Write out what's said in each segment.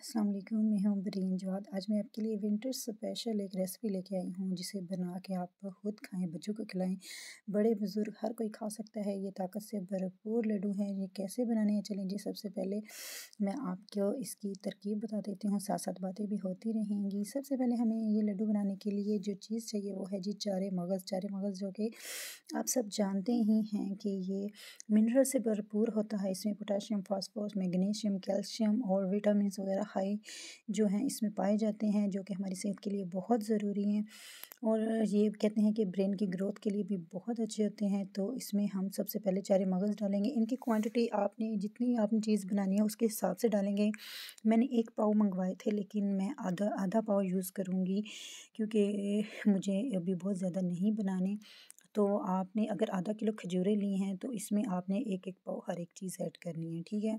अस्सलाम वालेकुम, मैं हूँ बरीन जवाद। आज मैं आपके लिए विंटर स्पेशल एक रेसिपी लेके आई हूँ जिसे बना के आप खुद खाएं, बच्चों को खिलाएं। बड़े बुज़ुर्ग हर कोई खा सकता है। ये ताकत से भरपूर लड्डू हैं। ये कैसे बनाने हैं, चलें जी। सबसे पहले मैं आपको इसकी तरकीब बता देती हूँ, साथ साथ बातें भी होती रहेंगी। सबसे पहले हमें ये लड्डू बनाने के लिए जो चीज़ चाहिए वो है जी चारे मगज़। चारे मगज़ जो कि आप सब जानते ही हैं कि ये मिनरल से भरपूर होता है। इसमें पोटेशियम, फास्फोरस, मैग्नीशियम, कैल्शियम और विटामिन्स वगैरह हाई जो हैं इसमें पाए जाते हैं, जो कि हमारी सेहत के लिए बहुत ज़रूरी हैं। और ये कहते हैं कि ब्रेन की ग्रोथ के लिए भी बहुत अच्छे होते हैं। तो इसमें हम सबसे पहले चारे मगज़ डालेंगे। इनकी क्वांटिटी आपने जितनी आपने चीज़ बनानी है उसके हिसाब से डालेंगे। मैंने 1 पाव मंगवाए थे, लेकिन मैं आधा आधा पाव यूज़ करूँगी क्योंकि मुझे अभी बहुत ज़्यादा नहीं बनाने। तो आपने अगर आधा किलो खजूरें ली हैं तो इसमें आपने 1-1 पाव हर एक चीज़ ऐड करनी है, ठीक है।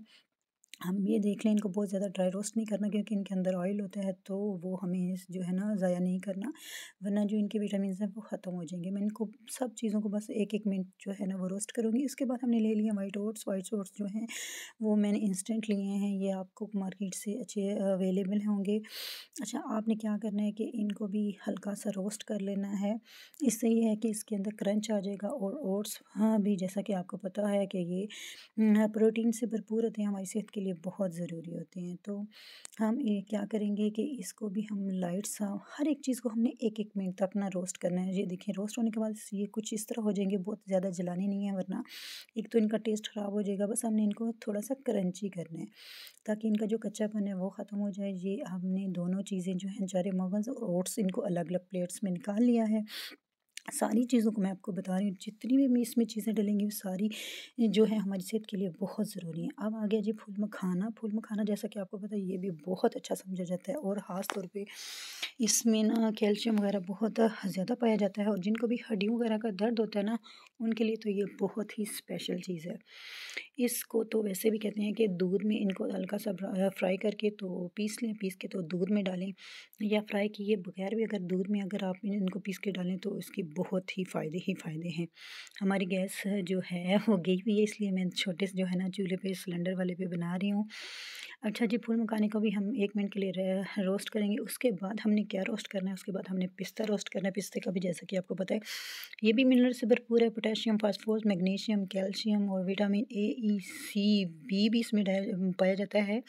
हम ये देख लें, इनको बहुत ज़्यादा ड्राई रोस्ट नहीं करना क्योंकि इनके अंदर ऑयल होता है, तो वो हमें जो है ना ज़ाया नहीं करना, वरना जो इनके विटामिन्स हैं वो ख़त्म हो जाएंगे। मैं इनको सब चीज़ों को बस 1-1 मिनट जो है ना वो रोस्ट करूँगी। उसके बाद हमने ले लिया वाइट ओट्स। वाइट ओट्स जो हैं वो मैंने इंस्टेंट लिए हैं, ये आपको मार्केट से अच्छे अवेलेबल होंगे। अच्छा, आपने क्या करना है कि इनको भी हल्का सा रोस्ट कर लेना है। इससे ये है कि इसके अंदर क्रंच आ जाएगा। और ओट्स हाँ भी जैसा कि आपको पता है कि ये प्रोटीन से भरपूर होते हैं, हमारी सेहत के लिए बहुत ज़रूरी होते हैं। तो हम ये क्या करेंगे कि इसको भी हम लाइट सा हर एक चीज़ को हमने 1-1 मिनट तक ना रोस्ट करना है। ये देखिए, रोस्ट होने के बाद ये कुछ इस तरह हो जाएंगे, बहुत ज़्यादा जलाने नहीं है, वरना एक तो इनका टेस्ट ख़राब हो जाएगा। बस हमने इनको थोड़ा सा क्रंची करना है ताकि इनका जो कच्चापन है वो ख़त्म हो जाए। ये हमने दोनों चीज़ें जो हैं चारे मगज़ और ओट्स, इनको अलग अलग प्लेट्स में निकाल लिया है। सारी चीज़ों को मैं आपको बता रही हूँ, जितनी भी मैं इसमें चीज़ें डलेंगी वो सारी जो है हमारी सेहत के लिए बहुत ज़रूरी हैं। अब आ गया जी फूल मखाना। फूल मखाना जैसा कि आपको पता है ये भी बहुत अच्छा समझा जाता है, और ख़ास तौर पे इसमें ना कैल्शियम वगैरह बहुत ज़्यादा पाया जाता है। और जिनको भी हड्डियों वगैरह का दर्द होता है ना, उनके लिए तो ये बहुत ही स्पेशल चीज़ है। इसको तो वैसे भी कहते हैं कि दूध में इनको हल्का सा फ्राई करके तो पीस लें, पीस के तो दूध में डालें, या फ्राई किए बगैर भी अगर दूध में अगर आप इनको पीस के डालें तो इसकी बहुत ही फ़ायदे हैं। हमारी गैस जो है वो गई हुई है, इसलिए मैं छोटे से जो है ना चूल्हे पे सिलेंडर वाले पे बना रही हूँ। अच्छा जी, फूल मखाने को भी हम 1 मिनट के लिए रोस्ट करेंगे। उसके बाद हमने क्या रोस्ट करना है, उसके बाद हमने पिस्ता रोस्ट करना है। पिस्ते का भी जैसा कि आपको पता है ये भी मिनरल से भरपूर है। पोटेशियम, फास्फोरस, मैग्नीशियम, कैल्शियम और vitamin A, E, C, B भी इसमें पाया जाता है।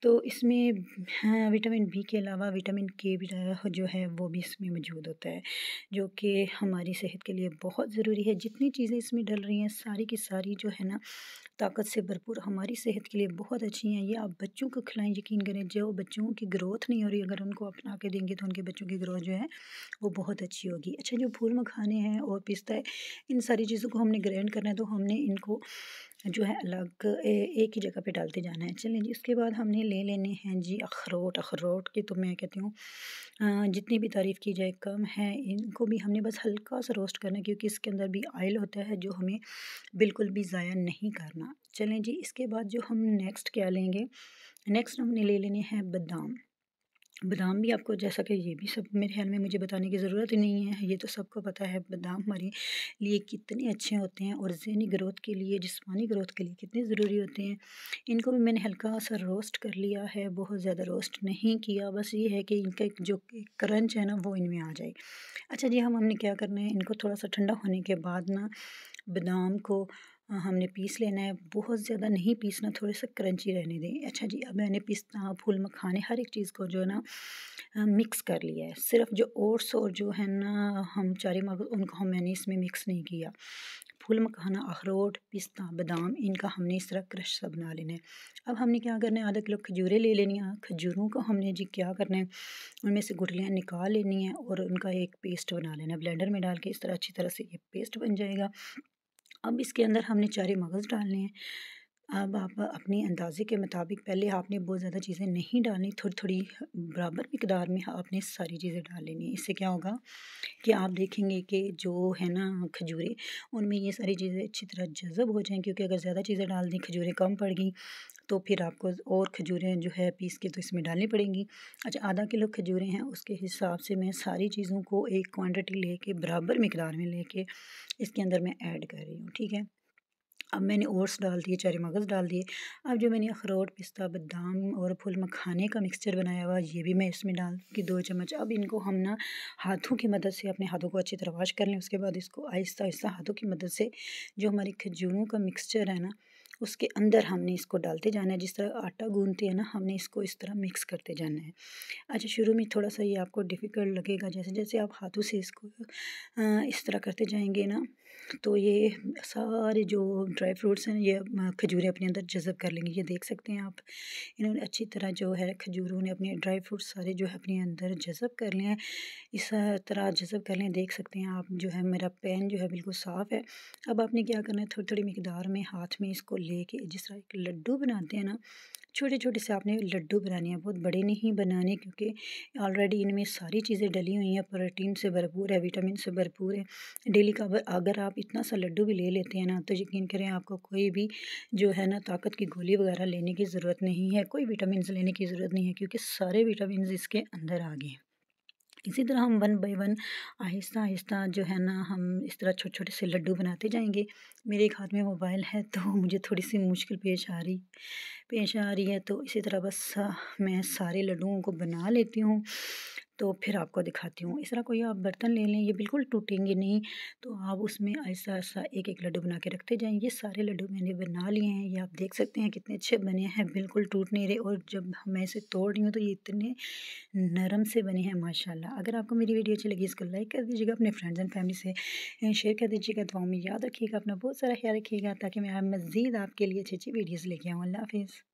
तो इसमें हाँ, विटामिन बी के अलावा विटामिन के भी जो है वो भी इसमें मौजूद होता है, जो कि हमारी सेहत के लिए बहुत ज़रूरी है। जितनी चीज़ें इसमें डल रही हैं सारी की सारी जो है ना ताकत से भरपूर, हमारी सेहत के लिए बहुत अच्छी हैं। ये आप बच्चों को खिलाएं, यकीन करें, जो बच्चों की ग्रोथ नहीं हो रही अगर उनको अपना के देंगे तो उनके बच्चों की ग्रोथ जो है वो बहुत अच्छी होगी। अच्छा, जो फूल मखाने हैं और पिस्ता है, इन सारी चीज़ों को हमने ग्राइंड करना है, तो हमने इनको जो है अलग एक ही जगह पे डालते जाना है। चलें जी, उसके बाद हमने ले लेने हैं जी अखरोट। अखरोट की तो मैं कहती हूँ जितनी भी तारीफ़ की जाए कम है। इनको भी हमने बस हल्का सा रोस्ट करना है क्योंकि इसके अंदर भी ऑयल होता है जो हमें बिल्कुल भी ज़ाया नहीं करना। चलें जी, इसके बाद जो हम नेक्स्ट क्या लेंगे, नेक्स्ट हमने ले लेने हैं बादाम। बादाम भी आपको जैसा कि ये भी सब मेरे ख़्याल में मुझे बताने की ज़रूरत ही नहीं है, ये तो सबको पता है बादाम हमारे लिए कितने अच्छे होते हैं और ज़हनी ग्रोथ के लिए, जिस्मानी ग्रोथ के लिए कितने ज़रूरी होते हैं। इनको भी मैंने हल्का सा रोस्ट कर लिया है, बहुत ज़्यादा रोस्ट नहीं किया, बस ये है कि इनका एक जो क्रंच है ना वो इनमें आ जाए। अच्छा जी, हमने क्या करना है, इनको थोड़ा सा ठंडा होने के बाद ना बादाम को हमने पीस लेना है। बहुत ज़्यादा नहीं पीसना, थोड़े से क्रंची रहने दें। अच्छा जी, अब मैंने पिस्ता, फूल मखाने हर एक चीज़ को जो है ना मिक्स कर लिया है। सिर्फ जो ओट्स और जो है ना हम चारे मगज़, उनको मैंने इसमें मिक्स नहीं किया। फूल मखाना, अखरोट, पिस्ता, बादाम, इनका हमने इस तरह क्रश सा बना लेना है। अब हमने क्या करना है, आधा किलो खजूरें ले लेनी है। खजूरों को हमने जी क्या करना है, उनमें से गुठलियाँ निकाल लेनी है और उनका एक पेस्ट बना लेना है। ब्लेंडर में डाल के इस तरह अच्छी तरह से ये पेस्ट बन जाएगा। अब इसके अंदर हमने चारे मगज़ डालने हैं। अब आप अपने अंदाज़े के मुताबिक, पहले आपने बहुत ज़्यादा चीज़ें नहीं डालनी, थोड़ी-थोड़ी बराबर मिक़दार में आपने सारी चीज़ें डाल लेनी है। इससे क्या होगा कि आप देखेंगे कि जो है ना खजूरें, उनमें ये सारी चीज़ें अच्छी तरह जज़ब हो जाएँ, क्योंकि अगर ज़्यादा चीज़ें डाल दी, खजूरें कम पड़ गई, तो फिर आपको और खजूरें जो है पीस के तो इसमें डालनी पड़ेंगी। अच्छा, आधा किलो खजूरें हैं, उसके हिसाब से मैं सारी चीज़ों को एक क्वांटिटी लेके बराबर मिक़दार में लेके इसके अंदर मैं ऐड कर रही हूँ, ठीक है। अब मैंने ओट्स डाल दिए, चने मगज़ डाल दिए। अब जो मैंने अखरोट, पिस्ता, बादाम और फूल मखाने का मिक्सचर बनाया हुआ ये भी मैं इसमें डाल दूँगी 2 चम्मच। अब इनको हम ना हाथों की मदद से अपने हाथों को अच्छी तरह वॉश कर लें। उसके बाद इसको आहिस्ता-आहिस्ता हाथों की मदद से जो हमारी खजूरों का मिक्सचर है ना, उसके अंदर हमने इसको डालते जाना है। जिस तरह आटा गूँथते हैं ना, हमने इसको इस तरह मिक्स करते जाना है। अच्छा, शुरू में थोड़ा-सा ये आपको डिफ़िकल्ट लगेगा, जैसे-जैसे आप हाथों से इसको इस तरह करते जाएँगे ना, तो ये सारे जो ड्राई फ्रूट्स हैं ये खजूरें अपने अंदर जज़ब कर लेंगी। ये देख सकते हैं आप, इन्होंने अच्छी तरह जो है खजूरों ने अपने ड्राई फ्रूट्स सारे जो है अपने अंदर जज़ब कर लिए हैं। इस तरह जज़ब कर लें, देख सकते हैं आप, जो है मेरा पैन जो है बिल्कुल साफ़ है। अब आपने क्या करना है, थोड़ी-थोड़ी मिकदार में हाथ में इसको लेके जिस तरह एक लड्डू बनाते हैं ना, छोटे-छोटे से आपने लड्डू बनाने हैं, बहुत बड़े नहीं बनाने, क्योंकि ऑलरेडी इनमें सारी चीज़ें डली हुई हैं, प्रोटीन से भरपूर है, विटामिन से भरपूर है। डेली का अगर आप इतना सा लड्डू भी ले लेते हैं ना, तो यकीन करें आपको कोई भी जो है ना ताकत की गोली वगैरह लेने की ज़रूरत नहीं है, कोई विटामिन्स लेने की ज़रूरत नहीं है, क्योंकि सारे विटामिन्स इसके अंदर आ गए हैं। इसी तरह हम वन बाय वन आहिस्ता-आहिस्ता जो है ना, हम इस तरह छोटे-छोटे से लड्डू बनाते जाएँगे। मेरे एक हाथ में मोबाइल है तो मुझे थोड़ी-सी मुश्किल पेश आ रही है, तो इसी तरह बस मैं सारे लड्डुओं को बना लेती हूँ, तो फिर आपको दिखाती हूँ। इस तरह कोई आप बर्तन ले लें, ये बिल्कुल टूटेंगे नहीं, तो आप उसमें आहिस्ता-आहिस्ता एक-एक लड्डू बना के रखते जाएँ। ये सारे लड्डू मैंने बना लिए हैं, ये आप देख सकते हैं कितने अच्छे बने हैं, बिल्कुल टूट नहीं रहे, और जब मैं इसे तोड़ रही हूँ तो ये इतने नरम से बने हैं माशाल्लाह। अगर आपको मेरी वीडियो अच्छी लगी, इसको लाइक कर दीजिएगा, अपने फ्रेंड्स एंड फैमिली से शेयर कर दीजिएगा। दुआओं में याद रखिएगा, अपना बहुत सारा ख्याल रखिएगा, ताकि मैं मज़ीद आपके लिए अच्छी-अच्छी वीडियोज़ लेके आऊँ। अल्लाह हाफ़िज़।